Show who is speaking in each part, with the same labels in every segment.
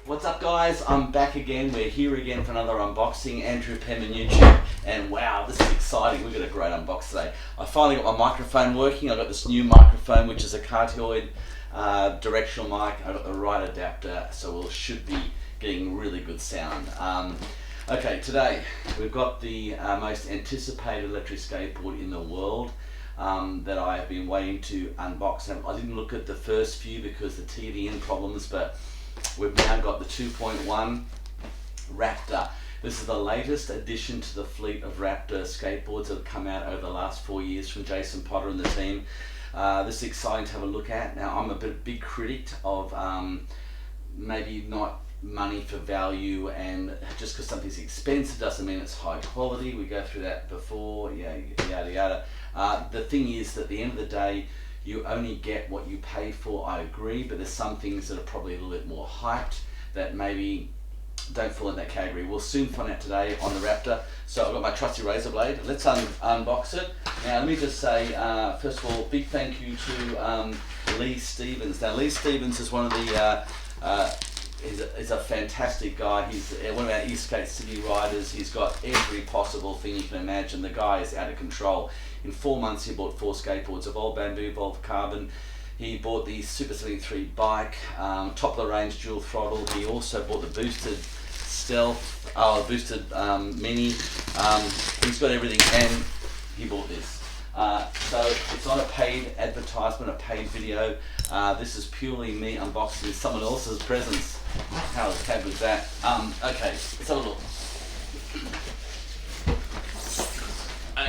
Speaker 1: What's up guys, I'm back again, we're here again for another unboxing, Andrew Penman YouTube, and wow, this is exciting, we've got a great unbox today. I finally got my microphone working. I got this new microphone which is a cardioid directional mic. I got the right adapter, so we should be getting really good sound. Okay, today we've got the most anticipated electric skateboard in the world that I have been waiting to unbox. I didn't look at the first few because of the TV-in problems, but we've now got the 2.1 Raptor. This is the latest addition to the fleet of Raptor skateboards that have come out over the last 4 years from Jason Potter and the team. This is exciting to have a look at. Now, I'm a big critic of maybe not money for value, and just because something's expensive doesn't mean it's high quality. We go through that before, yada yada. The thing is that at the end of the day, you only get what you pay for, I agree, but there's some things that are probably a little bit more hyped that maybe don't fall in that category. We'll soon find out today on the Raptor. So I've got my trusty razor blade. Let's unbox it. Now let me just say, first of all, big thank you to Lee Stevens. Now Lee Stevens is one of the, he's a fantastic guy. He's one of our East Skate City riders. He's got every possible thing you can imagine. The guy is out of control. In 4 months he bought 4 skateboards, Evolve Bamboo, Evolve Carbon. He bought the Super 73 bike, top of the range dual throttle. He also bought the boosted Stealth, boosted Mini. He's got everything, and he bought this. So it's not a paid advertisement, a paid video. This is purely me unboxing someone else's presents. How good was that? Okay, let's have a look.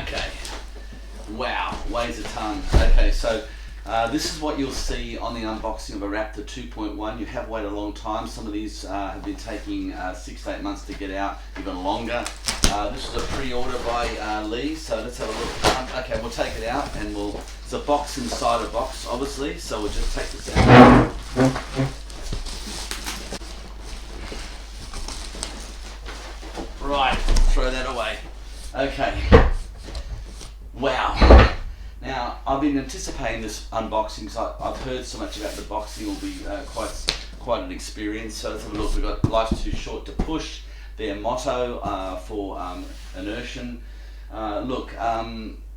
Speaker 1: Okay. Wow, weighs a ton. Okay, so this is what you'll see on the unboxing of a Raptor 2.1. You have waited a long time. Some of these have been taking 6 to 8 months to get out, even longer. This is a pre-order by Lee, so let's have a look. Okay, we'll take it out, and it's a box inside a box, obviously, so we'll just take this out. Right, throw that away. Okay. Wow. Now, I've been anticipating this unboxing because I've heard so much about the boxing. It will be quite an experience. So let's have a look. We've got life's too short to push, their motto for Enertion. Look,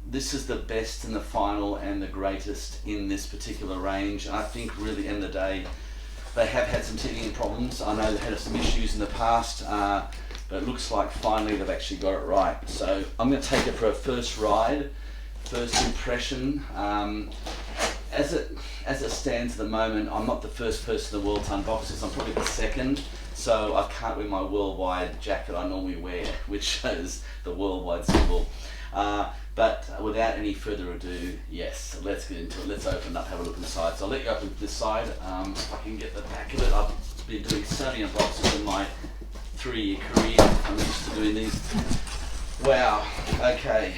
Speaker 1: this is the best and the final and the greatest in this particular range. I think really at the end of the day, they have had some teething problems. I know they had some issues in the past, but it looks like finally they've actually got it right. So I'm going to take it for a first ride, first impression. As it stands at the moment, I'm not the first person in the world to unbox this. I'm probably the second. So I can't wear my worldwide jacket I normally wear, which shows the worldwide symbol. But without any further ado, yes, let's get into it. Let's open up, have a look inside. So I'll let you open this side. If I can get the back of it. I've been doing so many unboxings in my 3-year career. I'm used to doing these. Wow. Okay.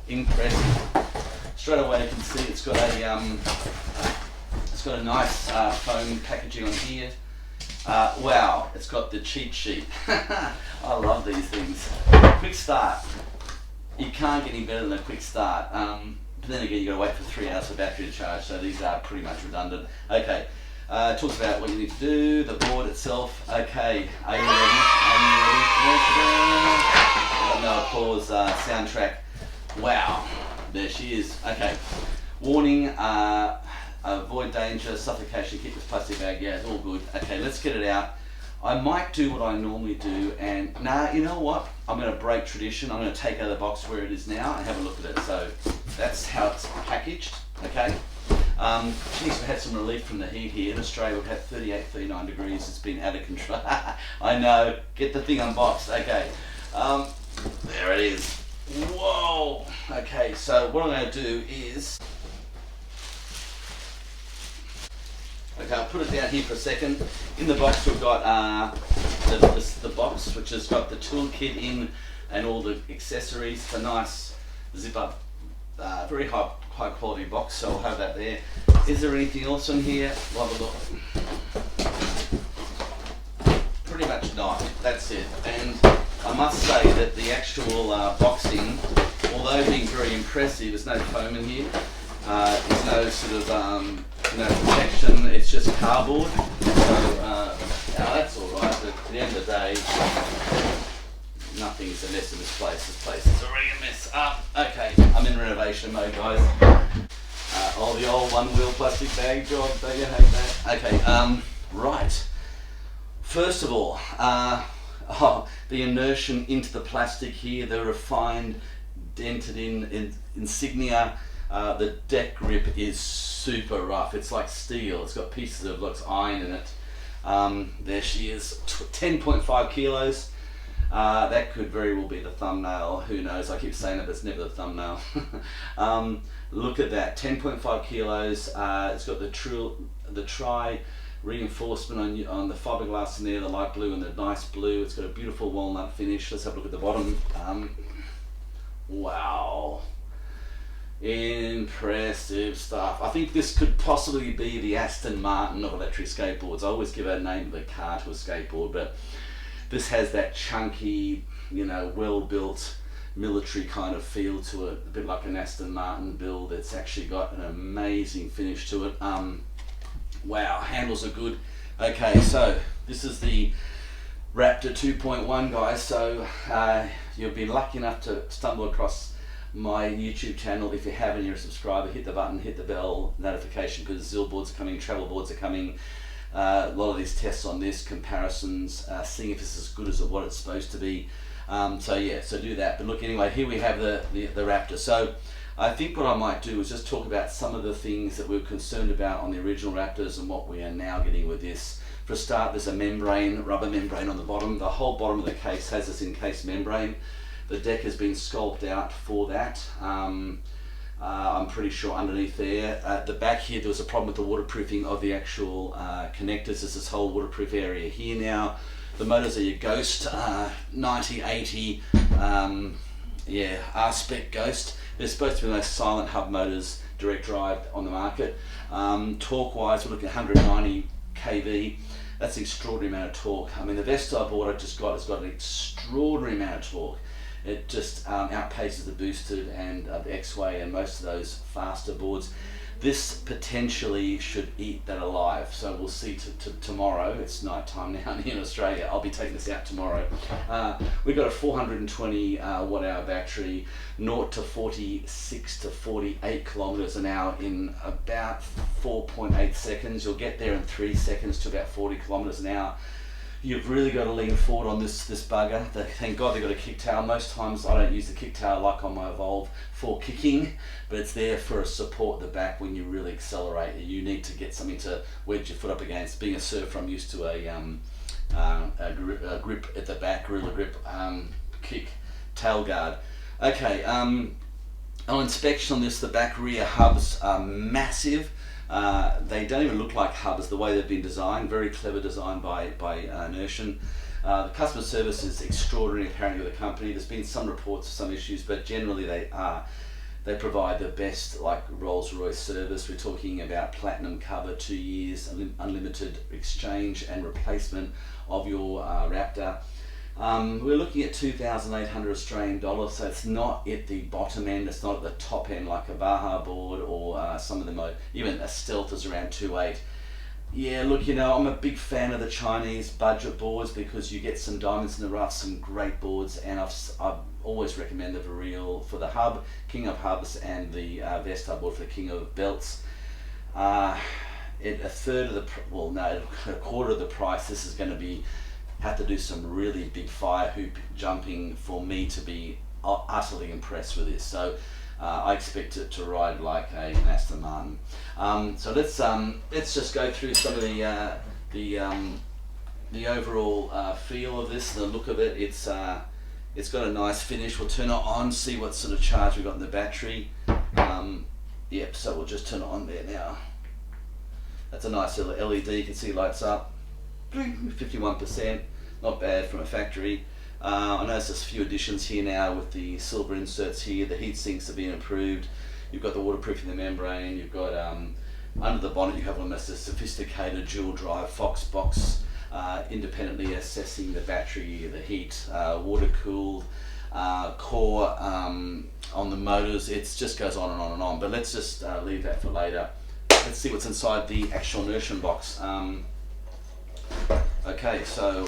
Speaker 1: Impressive. Straight away you can see it's got a nice foam packaging on here. Wow, it's got the cheat sheet. I love these things. Quick start. You can't get any better than a quick start. But then again, you got to wait for 3 hours for battery to charge, so these are pretty much redundant. Okay. Talks about what you need to do, the board itself. Okay, are you ready? No applause, soundtrack. Wow, there she is. Okay, warning, avoid danger, suffocation, keep this plastic bag. Yeah, it's all good. Okay, let's get it out. I might do what I normally do, and you know what? I'm going to break tradition. I'm going to take out the box where it is now and have a look at it. So that's how it's packaged. Okay. Geez, we've had some relief from the heat here. In Australia, we've had 38, 39 degrees. It's been out of control. I know. Get the thing unboxed. Okay. There it is. Whoa. Okay, so what I'm going to do is... Okay, I'll put it down here for a second. In the box, we've got the box, which has got the toolkit in and all the accessories. It's a nice zip-up, very high quality box, so I'll have that there. Is there anything else in here? We'll have a look. Pretty much not. That's it. And I must say that the actual boxing, although being very impressive, there's no foam in here. There's no sort of no protection. It's just cardboard. So that's all plastic bag job, don't you hate that? Okay, right. First of all, the Enertion into the plastic here, the refined, dented in insignia. The deck grip is super rough. It's like steel. It's got pieces of looks iron in it. There she is, 10.5 kilos. That could very well be the thumbnail. Who knows? I keep saying it, but it's never the thumbnail. Look at that, 10.5 kilos. It's got the tri reinforcement on the fiberglass in there, the light blue and the nice blue. It's got a beautiful walnut finish. Let's have a look at the bottom. Wow, impressive stuff. I think this could possibly be the Aston Martin of electric skateboards. I always give a name of a car to a skateboard, but this has that chunky, you know, well-built military kind of feel to it, a bit like an Aston Martin build. It's actually got an amazing finish to it. Wow, handles are good. Okay, so this is the Raptor 2.1, guys. So you'll be lucky enough to stumble across my YouTube channel. If you haven't, you're a subscriber, hit the button, hit the bell notification, because Zill boards are coming, travel boards are coming. A lot of these tests on this, comparisons, seeing if it's as good as what it's supposed to be. So yeah, so do that. But look, anyway, here we have the Raptor. So I think what I might do is just talk about some of the things that we were concerned about on the original Raptors and what we are now getting with this. For a start, there's a membrane, rubber membrane on the bottom. The whole bottom of the case has this encased membrane. The deck has been sculpted out for that. I'm pretty sure underneath there. At the back here, there was a problem with the waterproofing of the actual connectors. There's this whole waterproof area here now. The motors are your Ghost 90, 80, yeah, R-Spec Ghost. They're supposed to be the most silent hub motors, direct drive on the market. Torque-wise, we're looking at 190 kV. That's an extraordinary amount of torque. I mean, the Vesta board I just got has got an extraordinary amount of torque. It just outpaces the boosted and the X-Way and most of those faster boards. This potentially should eat that alive. So we'll see tomorrow. It's night time now here in Australia. I'll be taking this out tomorrow. We've got a 420 watt hour battery, 0 to 46 to 48 kilometers an hour in about 4.8 seconds. You'll get there in 3 seconds to about 40 kilometers an hour. You've really got to lean forward on this bugger. Thank God they've got a kick tail. Most times I don't use the kick tail like on my Evolve for kicking, but it's there for a support at the back when you really accelerate. You need to get something to wedge your foot up against. Being a surfer, I'm used to a grip at the back, gorilla grip, kick, tail guard. Okay, on inspection on this, the back rear hubs are massive. They don't even look like hubs the way they've been designed. Very clever design by Enertion. The customer service is extraordinary apparently with the company. There's been some reports of some issues, but generally they provide the best, like Rolls-Royce service. We're talking about platinum cover, 2 years, unlimited exchange and replacement of your Raptor. We're looking at 2,800 Australian dollars, so it's not at the bottom end, it's not at the top end like a Baja board or some of them, even a Stealth is around 2.8. Yeah, look, you know, I'm a big fan of the Chinese budget boards because you get some diamonds in the rough, some great boards, and I've always recommended the Real for the hub, King of Hubs, and the Vesta board for the King of Belts. At a third of the, well no, a quarter of the price, this is going to have to do some really big fire hoop jumping for me to be utterly impressed with this. So I expect it to ride like an Aston Martin. So let's just go through some of the overall feel of this, the look of it. It's got a nice finish. We'll turn it on, see what sort of charge we've got in the battery. Yep, so we'll just turn it on there now. That's a nice little LED, you can see it lights up. 51%, not bad from a factory. I notice there's a few additions here now with the silver inserts here. The heat sinks have been improved. You've got the waterproofing the membrane. You've got under the bonnet you have almost a sophisticated dual drive Fox box, independently assessing the battery, the heat, water cooled, core on the motors. It just goes on and on and on. But let's just leave that for later. Let's see what's inside the actual Enertion box. Okay, so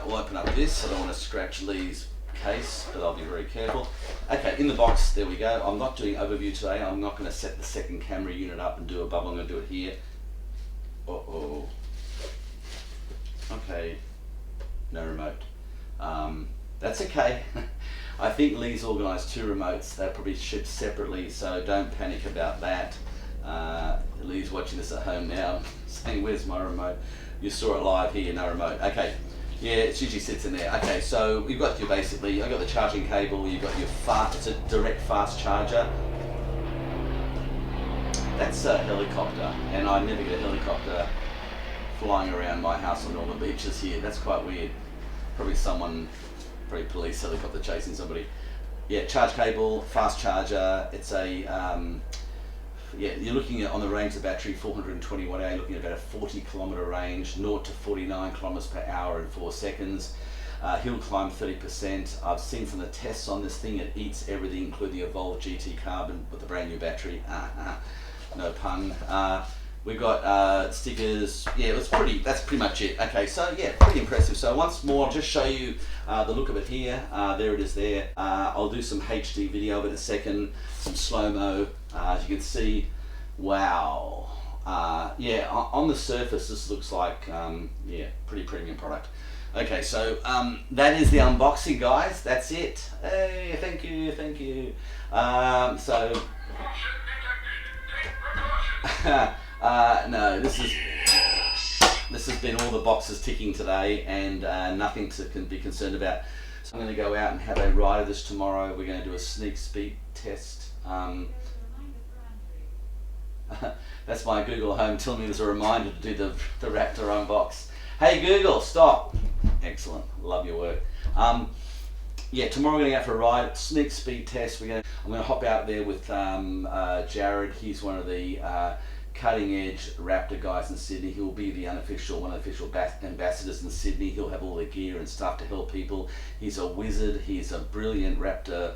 Speaker 1: we'll open up this. I don't want to scratch Lee's case, but I'll be very careful. Okay, in the box, there we go. I'm not doing overview today. I'm not going to set the second camera unit up and do a bubble. I'm going to do it here. Uh-oh. Okay, no remote. That's okay. I think Lee's organised 2 remotes. They're probably shipped separately, so don't panic about that. Lee's watching this at home now, saying, where's my remote? You saw it live here, no remote. Okay, yeah, it usually sits in there. Okay, so we've got your basically, I've got the charging cable, you've got your it's a direct fast charger. That's a helicopter, and I never get a helicopter flying around my house on all the beaches here. That's quite weird. Probably police helicopter chasing somebody. Yeah, charge cable, fast charger. It's a, yeah, you're looking at, on the range of the battery, 420 watt hour, you're looking at about a 40 kilometre range, 0 to 49 kilometres per hour in 4 seconds. Hill climb 30%. I've seen from the tests on this thing, it eats everything, including the Evolve GT Carbon with the brand new battery. No pun. We've got stickers. Yeah, that's pretty much it. Okay, so yeah, pretty impressive. So once more, I'll just show you the look of it here. There it is there. I'll do some HD video of it in a second, some slow-mo. As you can see, wow. Yeah, on the surface, this looks like, yeah, pretty premium product. Okay, so that is the unboxing, guys. That's it. Hey, thank you, thank you. So... no, this has been all the boxes ticking today, and nothing to be concerned about. So I'm going to go out and have a ride of this tomorrow. We're going to do a sneak speed test. That's my Google Home telling me there's a reminder to do the Raptor unbox. Hey Google, stop. Excellent, love your work. Yeah, tomorrow we're going to go for a ride, sneak speed test. I'm going to hop out there with Jarod. He's one of the cutting edge Raptor guys in Sydney. He'll be one of the official ambassadors in Sydney. He'll have all the gear and stuff to help people. He's a wizard. He's a brilliant Raptor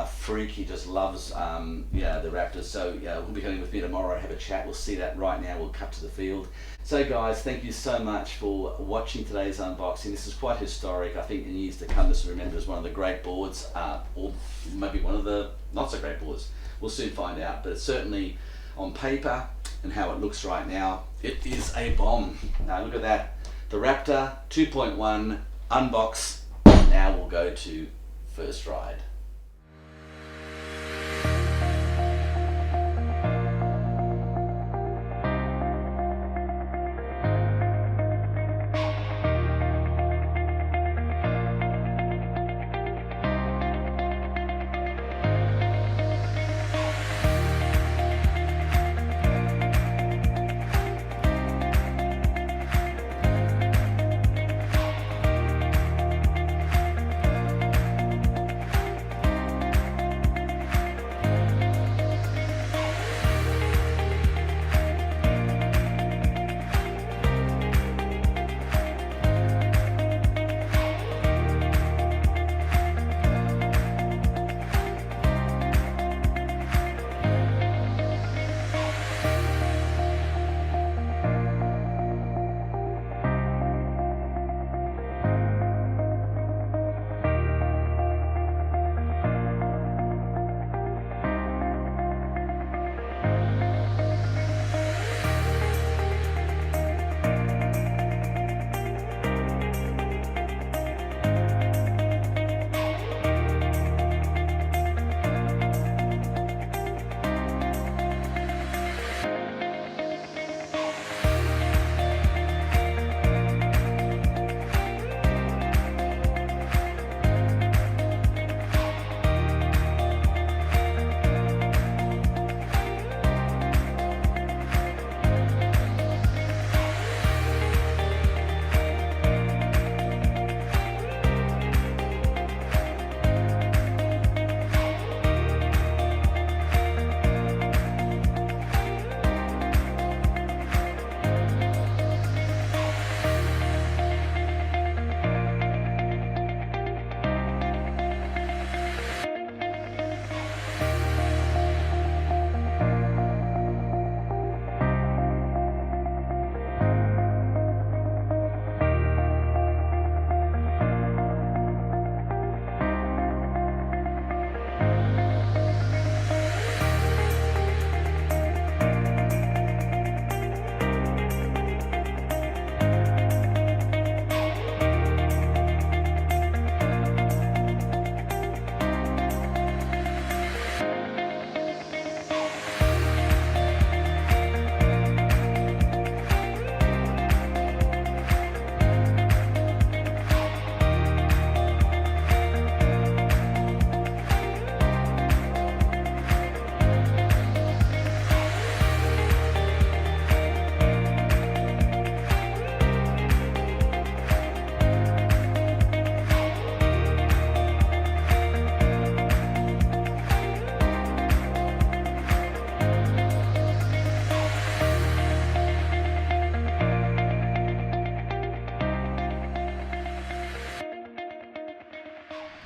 Speaker 1: freak. He just loves yeah, the Raptors. So yeah, we'll be coming with me tomorrow, have a chat. We'll see that right now. We'll cut to the field. So guys, thank you so much for watching today's unboxing. This is quite historic. I think in years to come this will be remembered as one of the great boards, or maybe one of the not so great boards. We'll soon find out, but it's certainly on paper and how it looks right now, it is a bomb. Now look at that, the Raptor 2.1 unbox. Now we'll go to first ride.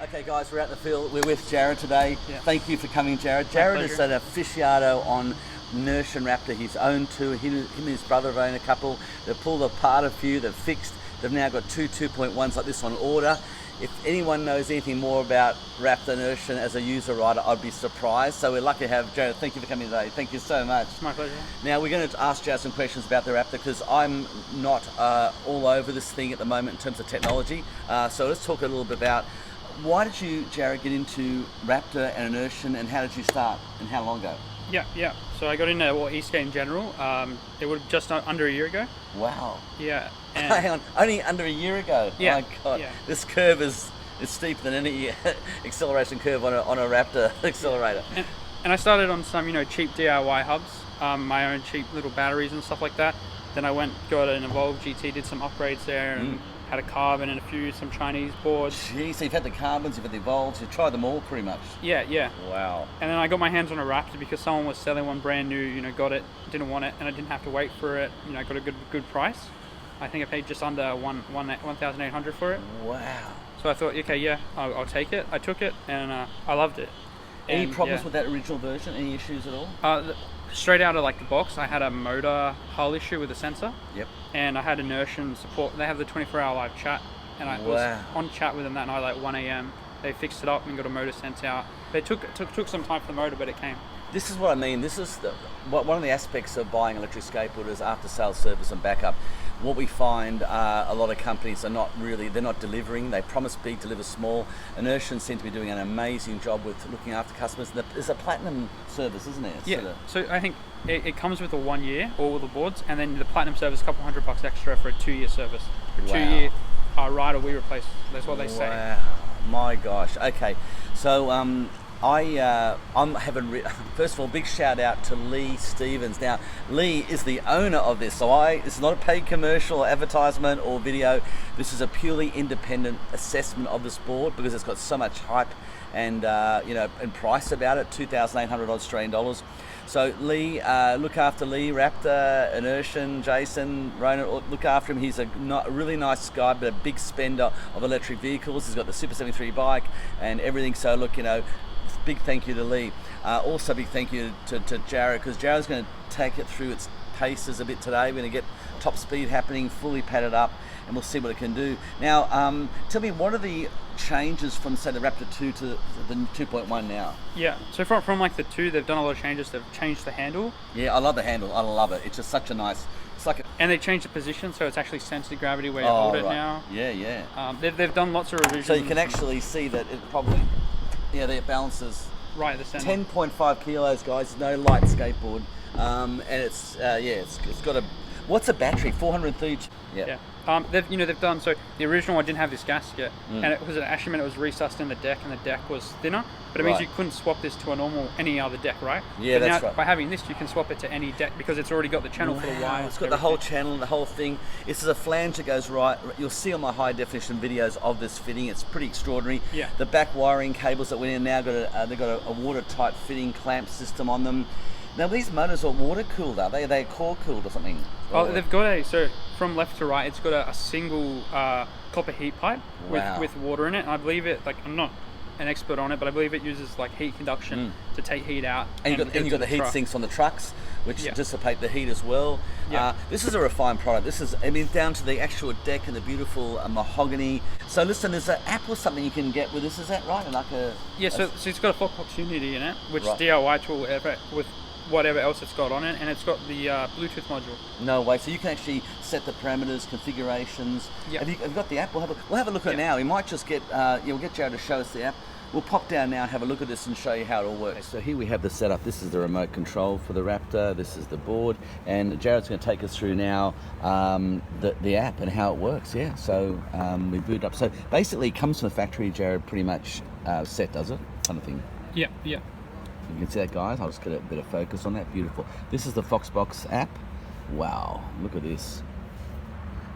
Speaker 1: Okay guys, we're out in the field. We're with Jarod today.
Speaker 2: Yeah.
Speaker 1: Thank you for coming, Jarod. Jarod is an aficionado on Enertion Raptor. He's owned two. Him and his brother have owned a couple. They've pulled apart a few. They've fixed. They've now got two 2.1s like this on order. If anyone knows anything more about Raptor Enertion as a user rider, I'd be surprised. So we're lucky to have Jarod. Thank you for coming today. Thank you so much.
Speaker 2: My pleasure.
Speaker 1: Now we're going to ask Jarod some questions about the Raptor because I'm not all over this thing at the moment in terms of technology. So let's talk a little bit about why did you, Jarod, get into Raptor and Enertion, and how did you start, and how long ago?
Speaker 2: Yeah. So I got into e-skate in general. It was just under a year ago.
Speaker 1: Wow.
Speaker 2: Yeah.
Speaker 1: Hang on, only under a year ago.
Speaker 2: Yeah.
Speaker 1: My God,
Speaker 2: yeah.
Speaker 1: This curve is steeper than any acceleration curve on a Raptor accelerator.
Speaker 2: And I started on some cheap DIY hubs, my own cheap little batteries and stuff like that. Then I got an Evolve GT, did some upgrades there, and had a carbon and some Chinese boards.
Speaker 1: Jeez, so you've had the carbons, you've had the Evolves, you've tried them all pretty much.
Speaker 2: Yeah.
Speaker 1: Wow.
Speaker 2: And then I got my hands on a Raptor because someone was selling one brand new, got it, didn't want it, and I didn't have to wait for it, got a good price. I think I paid just under 1,800 for it.
Speaker 1: Wow.
Speaker 2: So I thought, okay, yeah, I'll take it. I took it, and I loved it.
Speaker 1: Any problems with that original version? Any issues at all?
Speaker 2: Straight out of the box, I had a motor hull issue with the sensor.
Speaker 1: Yep.
Speaker 2: And I had Enertion support. They have the 24-hour live chat, and I was on chat with them that night, 1 a.m. They fixed it up and got a motor sent out. It took some time for the motor, but it came. This
Speaker 1: is what I mean. This is one of the aspects of buying electric skateboarders: after-sales service and backup. What we find, a lot of companies are they're not delivering. They promise big, deliver small. Enertion seem to be doing an amazing job with looking after customers. There's a platinum service, isn't there?
Speaker 2: Yeah. So I think it comes with a 1 year, all the boards, and then the platinum service, a couple $100 extra for a 2-year service. For 2 year rider, we replace. That's what they say.
Speaker 1: Wow. My gosh. Okay. So first of all, big shout out to Lee Stevens. Now, Lee is the owner of this, so it's not a paid commercial or advertisement or video. This is a purely independent assessment of this board because it's got so much hype and and price about it, 2,800 Australian dollars. So Lee, look after Lee, Raptor, Enertion, Jason, Ronan, look after him. He's a really nice guy, but a big spender of electric vehicles. He's got the Super 73 bike and everything. So look, big thank you to Lee. Also big thank you to Jarod, because Jarod's going to take it through its paces a bit today. We're going to get top speed happening, fully padded up, and we'll see what it can do. Now, tell me, what are the changes from, say, the Raptor 2 to the 2.1 now?
Speaker 2: Yeah, so from the 2, they've done a lot of changes. They've changed the handle.
Speaker 1: Yeah, I love the handle. I love it. It's just such a nice...
Speaker 2: And they changed the position, so it's actually sensor gravity where you hold it now.
Speaker 1: Yeah.
Speaker 2: They've done lots of revisions.
Speaker 1: So you can actually see that it probably... Yeah, it balances
Speaker 2: right at the center.
Speaker 1: 10.5 kilos, guys. No light skateboard, and it's got a. What's a battery? 430.
Speaker 2: Yeah. They've done so. The original one didn't have this gasket, and it actually meant it was resussed in the deck, and the deck was thinner. But it means you couldn't swap this to any other deck, right?
Speaker 1: Yeah,
Speaker 2: but
Speaker 1: that's
Speaker 2: now,
Speaker 1: right.
Speaker 2: By having this, you can swap it to any deck because it's already got the channel for the wire.
Speaker 1: It's got the whole channel, the whole thing. This is a flange that goes right. You'll see on my high definition videos of this fitting. It's pretty extraordinary.
Speaker 2: Yeah.
Speaker 1: The back wiring cables that went in now they've got a watertight fitting clamp system on them. Now these motors are water cooled, are they? Are they core cooled or something?
Speaker 2: They've got so from left to right, it's got a single copper heat pipe with water in it. And I believe it, I'm not an expert on it, but I believe it uses heat conduction to take heat out.
Speaker 1: And you've got the heat sinks on the trucks, which dissipate the heat as well.
Speaker 2: Yeah.
Speaker 1: This is a refined product. This is, down to the actual deck and the beautiful mahogany. So listen, there's an app or something you can get with this, is that right?
Speaker 2: So it's got a Fox Unity in it, which is DIY tool with whatever else it's got on it, and it's got the Bluetooth module.
Speaker 1: No way. So you can actually set the parameters, configurations.
Speaker 2: Yep.
Speaker 1: Have you got the app? We'll have a look at it now. We might just get we'll get Jarod to show us the app. We'll pop down now, have a look at this and show you how it all works. So here we have the setup. This is the remote control for the Raptor. This is the board, and Jarod's going to take us through now the app and how it works. Yeah. So we boot up. So basically, it comes from the factory, Jarod, pretty much set, does it? Kind of thing.
Speaker 2: Yeah.
Speaker 1: You can see that, guys. I'll just get a bit of focus on that. Beautiful. This is the Foxbox app. Wow, look at this.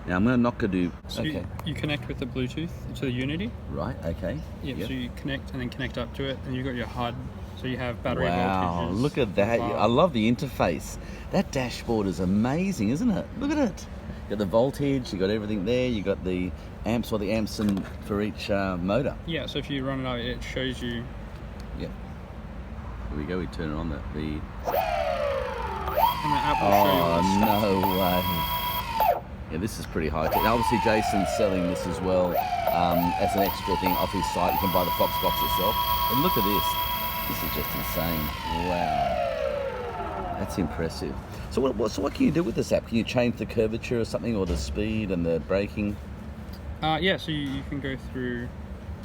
Speaker 1: Now I'm not going to do...
Speaker 2: So you connect with the Bluetooth to the Unity.
Speaker 1: Right, okay.
Speaker 2: Yep. So you connect and then connect up to it, and you've got your HUD. So you have battery voltages.
Speaker 1: Wow, look at that. I love the interface. That dashboard is amazing, isn't it? Look at it. got the voltage, you got everything there, you got the amps or the amps for each motor.
Speaker 2: Yeah, so if you run it out, it shows you.
Speaker 1: Yep. Here we go, we turn it on,
Speaker 2: And the app will show you the
Speaker 1: no way. Yeah, this is pretty high tech. And obviously Jason's selling this as well as an extra thing off his site. You can buy the Fox box itself. And look at this. This is just insane. Wow. That's impressive. So what can you do with this app? Can you change the curvature or something, or the speed and the braking?
Speaker 2: Yeah, so you can go through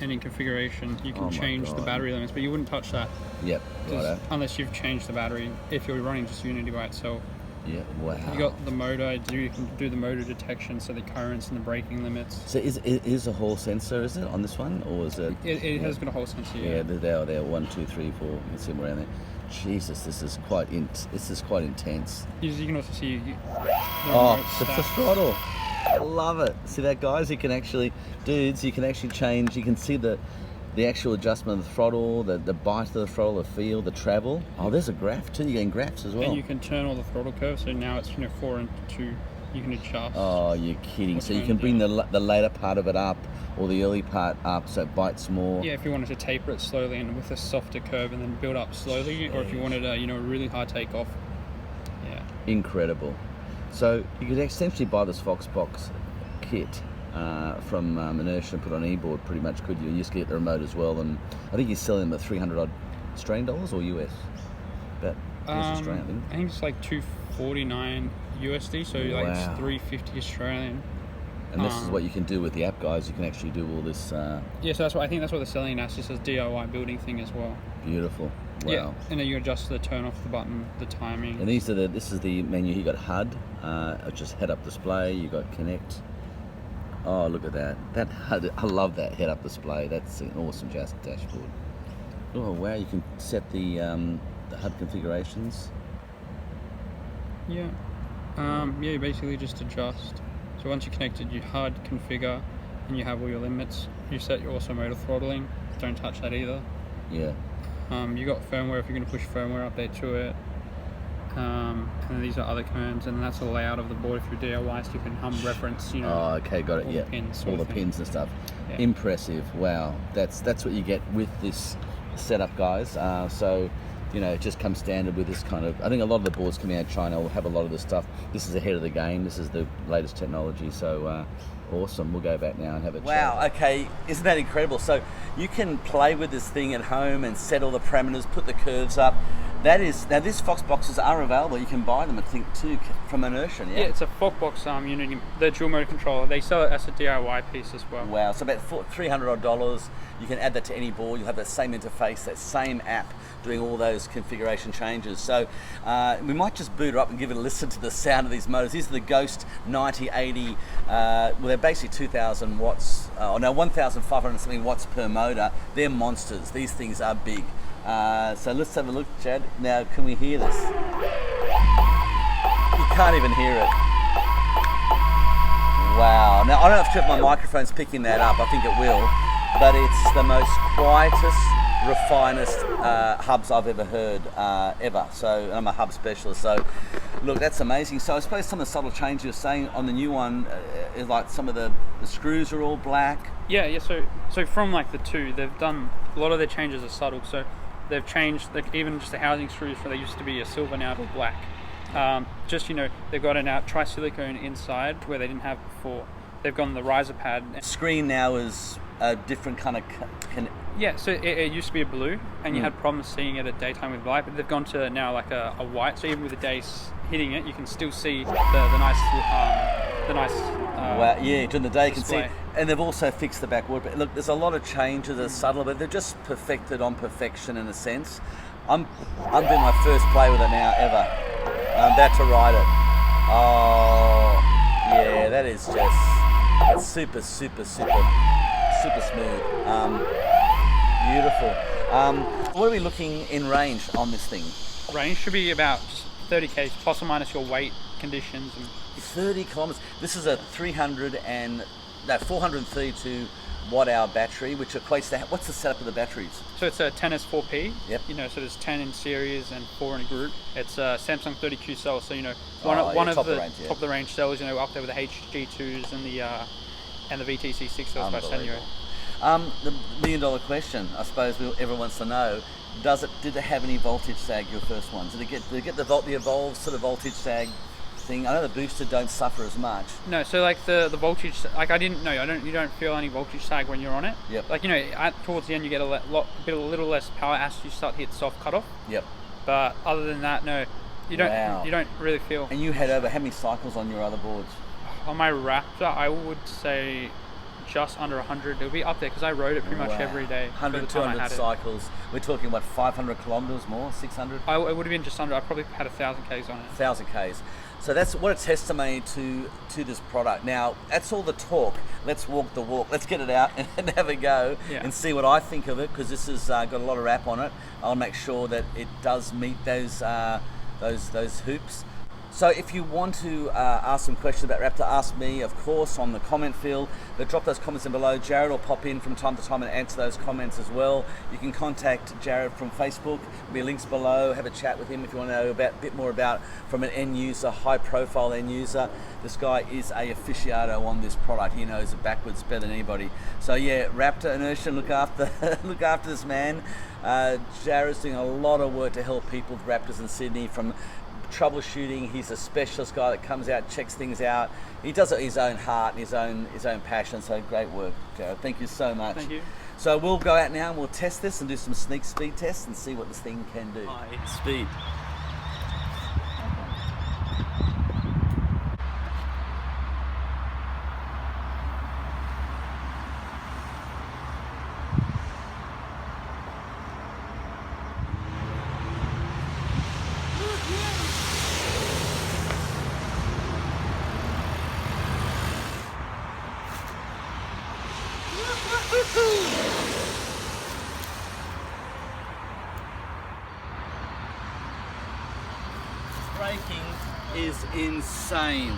Speaker 2: any configuration. You can change the battery limits, but you wouldn't touch that.
Speaker 1: Yep, right.
Speaker 2: Unless you've changed the battery, if you're running just Unity by itself.
Speaker 1: Yeah, wow.
Speaker 2: You got the motor, you can do the motor detection, so the currents and the braking limits.
Speaker 1: So is a Hall sensor, is it, on this one? Or is it?
Speaker 2: It has got a Hall sensor, yeah.
Speaker 1: Yeah, they're 1, 2, 3, 4, you can see them around there. Jesus, this is quite intense.
Speaker 2: You can also see
Speaker 1: the throttle. I love it. See that, guys? You can actually, dudes, you can actually change. You can see the actual adjustment of the throttle, the bite of the throttle, the feel, the travel. Oh, there's a graph too. You're getting graphs as well.
Speaker 2: And you can turn all the throttle curves. So now it's 4 and 2. You can adjust.
Speaker 1: Oh, you're kidding. So you can bring the later part of it up, or the early part up, so it bites more.
Speaker 2: Yeah, if you wanted to taper it slowly and with a softer curve, and then build up slowly, or if you wanted a a really high takeoff. Yeah.
Speaker 1: Incredible. So you could essentially buy this Fox box kit from Enertion and put on EBoard, pretty much, could you? You just get the remote as well, and I think he's selling them at $300 Australian dollars or US. But Australian.
Speaker 2: I think it's like $249 USD, so like it's $350 Australian.
Speaker 1: And this is what you can do with the app, guys. You can actually do all this.
Speaker 2: Yeah, so I think that's what they're selling now. It's just a DIY building thing as well.
Speaker 1: Beautiful. Wow.
Speaker 2: Yeah, and then you adjust the turn off the button, the timing.
Speaker 1: And this is the menu. You got HUD, just head-up display. You got Connect. Oh, look at that. That HUD, I love that head-up display. That's an awesome dashboard. Oh wow, you can set the HUD configurations.
Speaker 2: Yeah. You basically just adjust. So once you're connected, you HUD configure, and you have all your limits. You set your also motor throttling. Don't touch that either.
Speaker 1: Yeah.
Speaker 2: You got firmware if you're going to push firmware update to it. And then these are other commands, and that's the layout of the board. If you're DIY, so you can reference,
Speaker 1: Oh, okay, got it.
Speaker 2: all
Speaker 1: Yeah.
Speaker 2: the pins,
Speaker 1: all the pins and stuff.
Speaker 2: Yeah.
Speaker 1: Impressive. Wow. That's what you get with this setup, guys. So it just comes standard with this kind of. I think a lot of the boards coming out of China will have a lot of this stuff. This is ahead of the game. This is the latest technology. So awesome. We'll go back now and have a chat. Wow. Okay. Isn't that incredible? So you can play with this thing at home and set all the parameters, put the curves up. Now these Fox boxes are available. You can buy them, I think, too, from Enertion. Yeah.
Speaker 2: Yeah, it's a Fox box Unity, the dual motor controller. They sell it as a DIY piece as well.
Speaker 1: Wow, so about $300. You can add that to any board. You'll have that same interface, that same app, doing all those configuration changes. So we might just boot her up and give it a listen to the sound of these motors. These are the Ghost 9080. Well, they're basically 2,000 watts, 1,500 something watts per motor. They're monsters. These things are big. So let's have a look, Chad. Now, can we hear this? You can't even hear it. Wow. Now, I don't know if my microphone's picking that up. I think it will. But it's the most quietest, refinest hubs I've ever heard, ever. So I'm a hub specialist. So look, that's amazing. So I suppose some of the subtle changes you're saying on the new one is like some of the screws are all black.
Speaker 2: Yeah. So from like the two, they've done a lot of their changes are subtle. So they've changed even just the housing screws. They used to be a silver, now they're black. They've got an tri-silicone inside where they didn't have before. They've gone the riser pad.
Speaker 1: Screen now is a different kind of.
Speaker 2: Yeah, so it used to be a blue, and you had problems seeing it at daytime with light, but they've gone to now like a white. So even with the day hitting it, you can still see the nice.
Speaker 1: Wow, yeah, during the day you can
Speaker 2: display.
Speaker 1: see. And they've also fixed the backboard. But look, there's a lot of changes that are subtle, but they're just perfected on perfection in a sense. I'm doing my first play with it now ever. I'm about to ride it. Oh, yeah, that is it's super smooth. Beautiful. What are we looking in range on this thing?
Speaker 2: Range should be about 30 km, plus or minus your weight conditions.
Speaker 1: 30 kilometers. This is a 300 and 432 watt-hour battery, which equates to what's the setup of the batteries?
Speaker 2: So it's a 10S4P.
Speaker 1: Yep.
Speaker 2: You know, so there's 10 in series and 4 in a group. It's a Samsung 32 cell. So you know, one of the top of the range cells. You know, up there with the HG2s and the VTC6 cells by Sanyo.
Speaker 1: The million-dollar question, I suppose everyone wants to know: did it have any voltage sag? Your first ones? Did it get the Evolve sort of voltage sag thing? I know the booster don't suffer as much.
Speaker 2: No, so like the voltage, like you don't feel any voltage sag when you're on it.
Speaker 1: Yep.
Speaker 2: Like, you know, towards the end you get a little less power as you start to hit soft cutoff.
Speaker 1: Yep.
Speaker 2: But other than that, no, you don't.
Speaker 1: Wow.
Speaker 2: You don't really feel.
Speaker 1: And you had over how many cycles on your other boards?
Speaker 2: On my Raptor, I would say just under 100. It'll be up there because I rode it pretty much every day.
Speaker 1: 100, 200 cycles. We're talking, what, 500 kilometers more, 600?
Speaker 2: It would have been just under. I probably had 1,000 Ks on it.
Speaker 1: 1,000 Ks. So that's what a testimony to this product. Now, that's all the talk. Let's walk the walk. Let's get it out and have a go and see what I think of it, because this has got a lot of wrap on it. I'll make sure that it does meet those hoops. So if you want to ask some questions about Raptor, ask me, of course, on the comment field. But drop those comments in below. Jarod will pop in from time to time and answer those comments as well. You can contact Jarod from Facebook. There'll be links below. Have a chat with him if you want to know a bit more about from an end user, high-profile end user. This guy is a aficionado on this product. He knows it backwards better than anybody. So yeah, Raptor, Enertion, look after this man. Jarod's doing a lot of work to help people with Raptors in Sydney, from troubleshooting. He's a specialist guy that comes out, checks things out. He does it with his own heart and his own passion. So great work, Jarod. Thank you so much.
Speaker 2: Thank you.
Speaker 1: So we'll go out now and we'll test this and do some sneak speed tests and see what this thing can do.
Speaker 2: High
Speaker 1: speed. Braking is insane.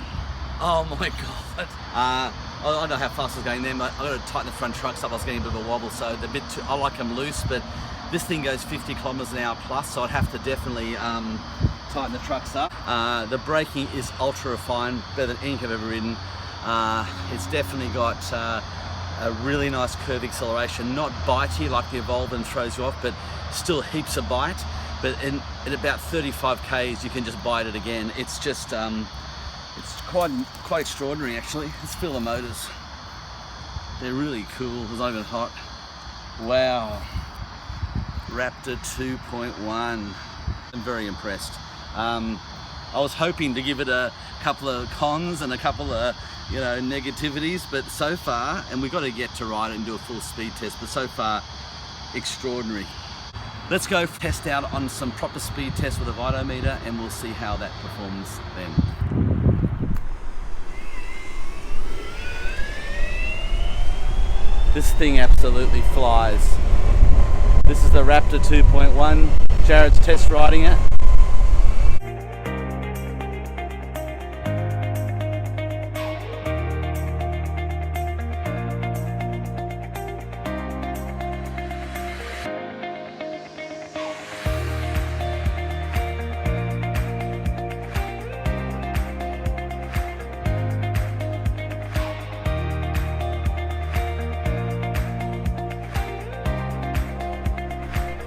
Speaker 1: Oh my god. I don't know how fast I was going then, but I got to tighten the front trucks up. I was getting a bit of a wobble, so they're a bit too, I like them loose, but this thing goes 50 kilometers an hour plus, so I'd have to definitely tighten the trucks up. The braking is ultra refined, better than anything I've ever ridden. It's definitely got a really nice curve acceleration, not bitey like the Evolve and throws you off, but still heaps of bite. But in about 35 Ks, you can just bite it again. It's just, it's quite extraordinary actually. Let's feel the motors. They're really cool. It's not even hot. Wow. Raptor 2.1. I'm very impressed. I was hoping to give it a couple of cons and a couple of negativities, but so far, and we've got to get to ride it and do a full speed test, but so far, extraordinary. Let's go test out on some proper speed tests with a vitometer and we'll see how that performs then. This thing absolutely flies. This is the Raptor 2.1. Jarod's test riding it.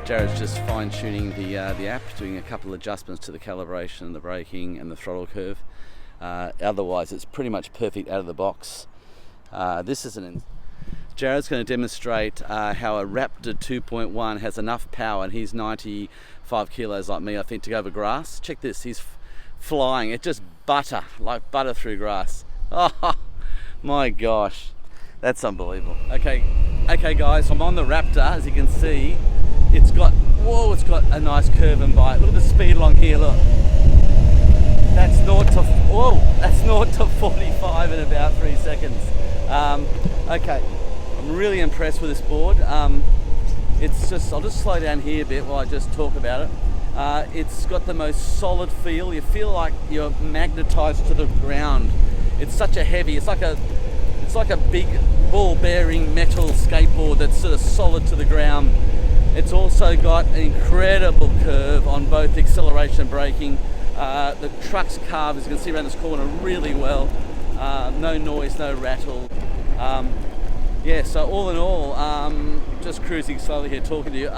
Speaker 1: Jarod's just fine-tuning the app, doing a couple of adjustments to the calibration, the braking and the throttle curve. Otherwise it's pretty much perfect out of the box. Jarod's going to demonstrate how a Raptor 2.1 has enough power, and he's 95 kilos like me I think, to go over grass. Check this, he's flying. It's just like butter through grass. Oh my gosh, that's unbelievable. Okay guys, I'm on the Raptor. As you can see, it's got a nice curve and bite. Look at the speed along here, look. That's 0 to 45 in about 3 seconds. Okay, I'm really impressed with this board. I'll just slow down here a bit while I just talk about it. It's got the most solid feel. You feel like you're magnetized to the ground. It's such a heavy, it's It's like a big ball-bearing metal skateboard that's sort of solid to the ground. It's also got an incredible curve on both acceleration and braking. The truck's carved, as you can see around this corner, really well. No noise, no rattle. Yeah, so all in all, just cruising slowly here talking to you,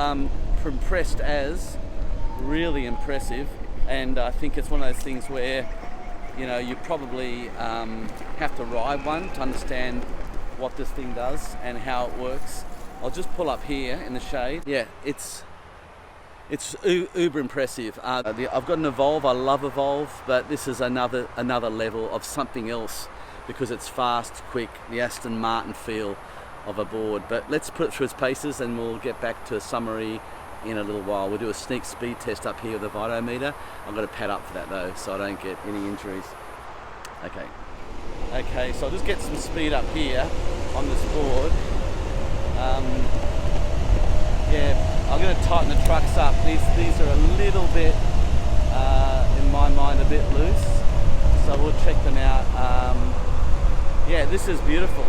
Speaker 1: impressed as, really impressive. And I think it's one of those things where, you know, you probably have to ride one to understand what this thing does and how it works. I'll just pull up here in the shade. Yeah, it's uber impressive. I've got an Evolve. I love Evolve, but this is another level of something else because it's fast, quick, the Aston Martin feel of a board. But let's put it through its paces and we'll get back to a summary in a little while. We'll do a sneak speed test up here with the Vitometer. I've got to pad up for that though, so I don't get any injuries. Okay, so I'll just get some speed up here on this board. Yeah, I'm going to tighten the trucks up. These are a little bit, in my mind, a bit loose, so we'll check them out. Yeah, this is beautiful.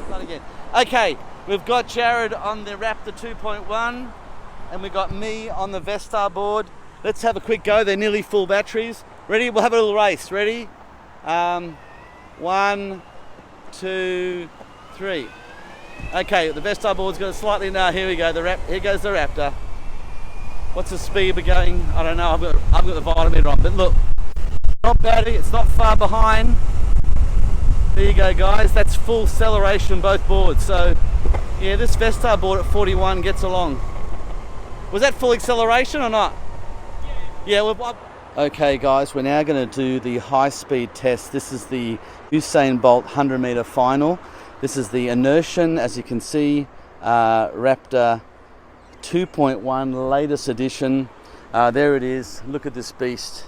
Speaker 1: Start again. Okay, we've got Jarod on the Raptor 2.1 and we've got me on the Vestar board. Let's have a quick go. They're nearly full batteries. Ready? We'll have a little race. Ready? 1, 2, 3. Okay, the Vestar board's got a slightly now. Here we go. Here goes the Raptor. What's the speed we're going? I don't know. I've got the Vitometer on, but look, not bad. It's not far behind. There you go, guys. That's full acceleration both boards. So, yeah, this Vestar board at 41 gets along. Was that full acceleration or not? Yeah. Well, okay, guys, we're now going to do the high-speed test. This is the Usain Bolt 100-meter final. This is the Enertion, as you can see, Raptor 2.1 latest edition. There it is. Look at this beast.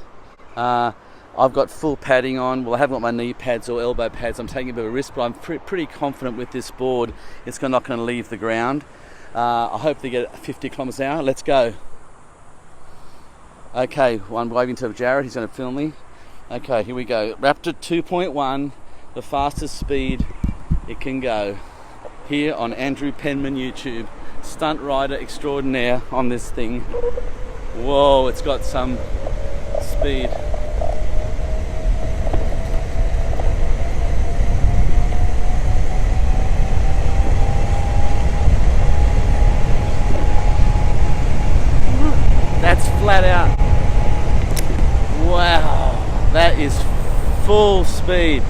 Speaker 1: I've got full padding on. Well, I haven't got my knee pads or elbow pads. I'm taking a bit of a risk, but I'm pretty confident with this board. It's not going to leave the ground. I hope they get 50 kilometers an hour. Let's go. Okay, I'm waving to Jarod. He's going to film me. Okay, here we go. Raptor 2.1, the fastest speed it can go. Here on Andrew Penman YouTube. Stunt rider extraordinaire on this thing. Whoa, it's got some speed. That's flat out. Wow, that is full speed.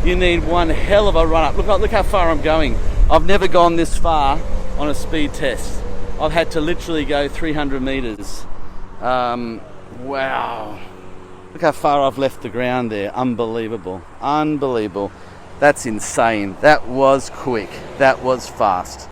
Speaker 1: You need one hell of a run up. Look how far I'm going. I've never gone this far on a speed test. I've had to literally go 300 meters. Wow. Look how far I've left the ground there. Unbelievable. Unbelievable. That's insane. That was quick. That was fast.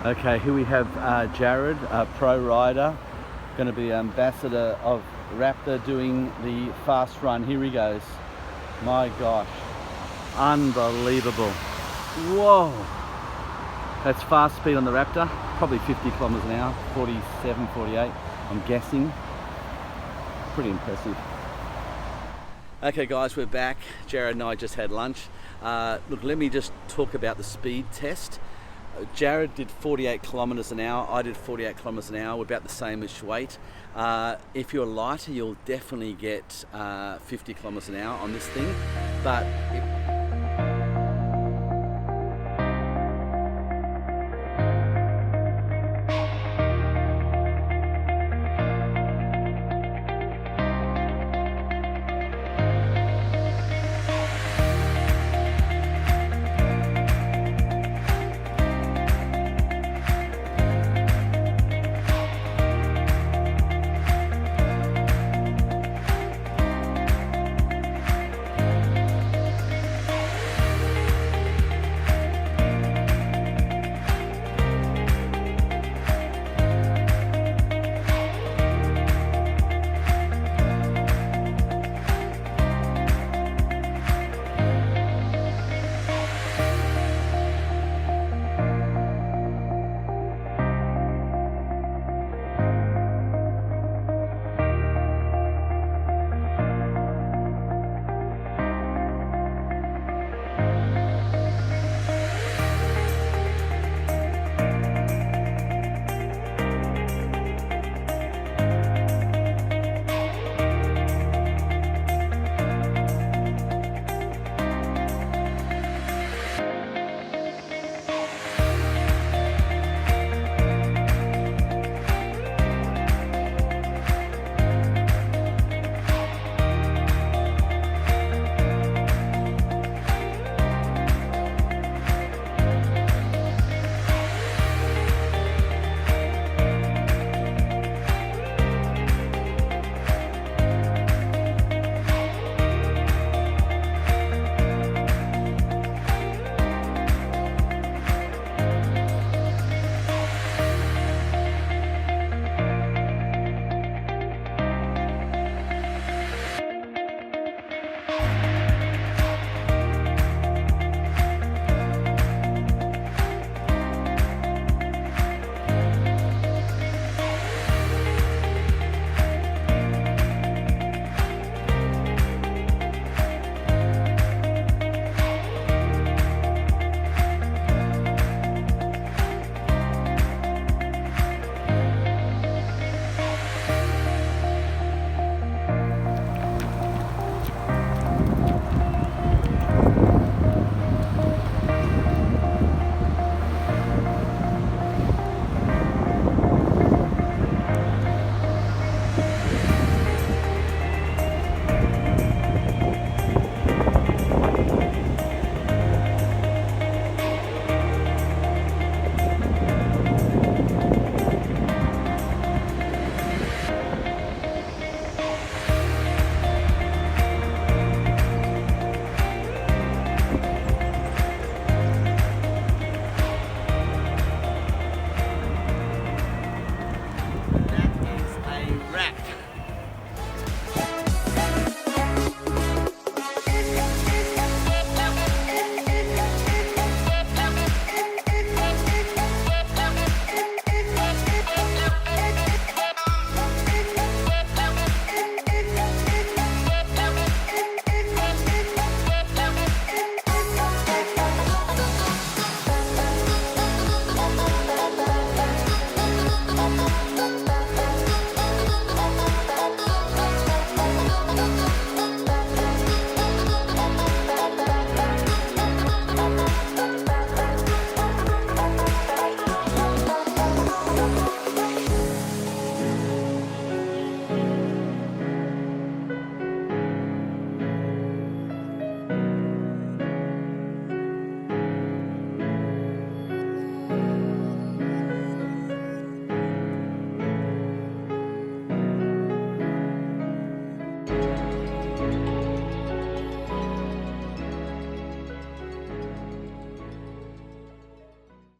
Speaker 1: Okay, here we have Jarod, a pro rider, going to be ambassador of Raptor, doing the fast run. Here he goes. My gosh, unbelievable. Whoa, that's fast speed on the Raptor, probably 50 kilometers an hour, 47, 48, I'm guessing. Pretty impressive. Okay guys, we're back. Jarod and I just had lunch. Look, let me just talk about the speed test. Jarod did 48 kilometers an hour. I did 48 kilometers an hour. We're about the same as weight. If you're lighter, you'll definitely get 50 kilometers an hour on this thing. But